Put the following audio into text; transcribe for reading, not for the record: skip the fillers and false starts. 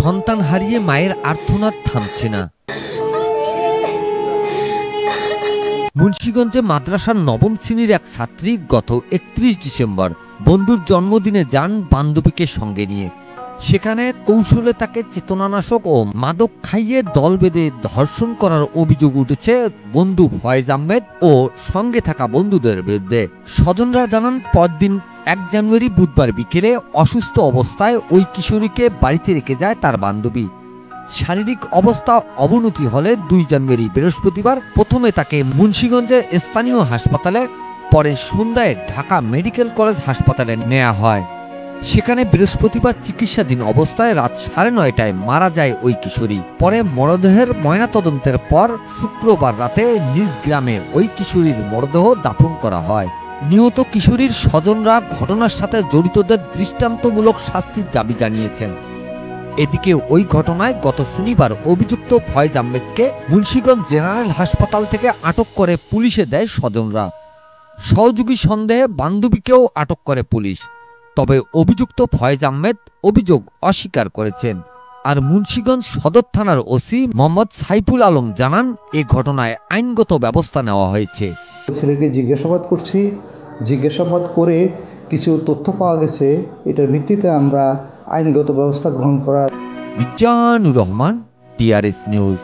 সন্তান হারিয়ে মায়ের আর্তনাদ থামছে না। মুন্সিগঞ্জে মাদ্রাসার নবম শ্রেণীর এক ছাত্রী গত 31 ডিসেম্বর বন্ধুর জন্মদিনে যান বান্ধবীকে সঙ্গে নিয়ে। সেখানে কৌশলে তাকে চেতনানাশক ও মাদক খাইয়ে দল বেঁধে ধর্ষণ করার অভিযোগ উঠেছে বন্ধু ফয়েজ আহমেদ ও সঙ্গে থাকা বন্ধুদের বিরুদ্ধে। স্বজনরা জানান, পরদিন 1 জানুয়ারি বুধবার বিকেলে অসুস্থ অবস্থায় ওই কিশোরীকে বাড়িতে রেখে যায় তার বান্ধবী। শারীরিক অবস্থা অবনতি হলে 2 জানুয়ারি বৃহস্পতিবার প্রথমে তাকে মুন্সিগঞ্জের স্থানীয় হাসপাতালে, পরে সন্ধ্যায় ঢাকা মেডিকেল কলেজ হাসপাতালে নেওয়া হয়। সেখানে বৃহস্পতিবার চিকিৎসাধীন অবস্থায় রাত 9:30টায় মারা যায় ওই কিশোরী। পরে মরদেহের ময়নাতদন্তের পর শুক্রবার রাতে নিজ গ্রামে ওই কিশোরীর মরদেহ দাফন করা হয়। নিহত কিশোরীর স্বজনরা ঘটনার সাথে জড়িতদের দৃষ্টান্তমূলক শাস্তির দাবি জানিয়েছেন। এদিকে ওই ঘটনায় গত শনিবার অভিযুক্ত ফয়েজ আহমেদকে মুন্সিগঞ্জ জেনারেল হাসপাতাল থেকে আটক করে পুলিশে দেয় স্বজনরা। সহযোগী সন্দেহে বান্ধবীকেও আটক করে পুলিশ। তবে অভিযুক্ত ফয়েজ আহমেদ অভিযোগ অস্বীকার করেছেন। আর মুন্সিগঞ্জ সদর থানার ওসি মোহাম্মদ সাইফুল আলম জানান, এ ঘটনায় আইনগত ব্যবস্থা নেওয়া হয়েছে। ছেলেকে জিজ্ঞাসাবাদ করছি, জিজ্ঞাসাবাদ করে কিছু তথ্য পাওয়া গেছে, এটার ভিত্তিতে আমরা আইনগত ব্যবস্থা গ্রহণ করার। Mizanur Rahman, TRS news.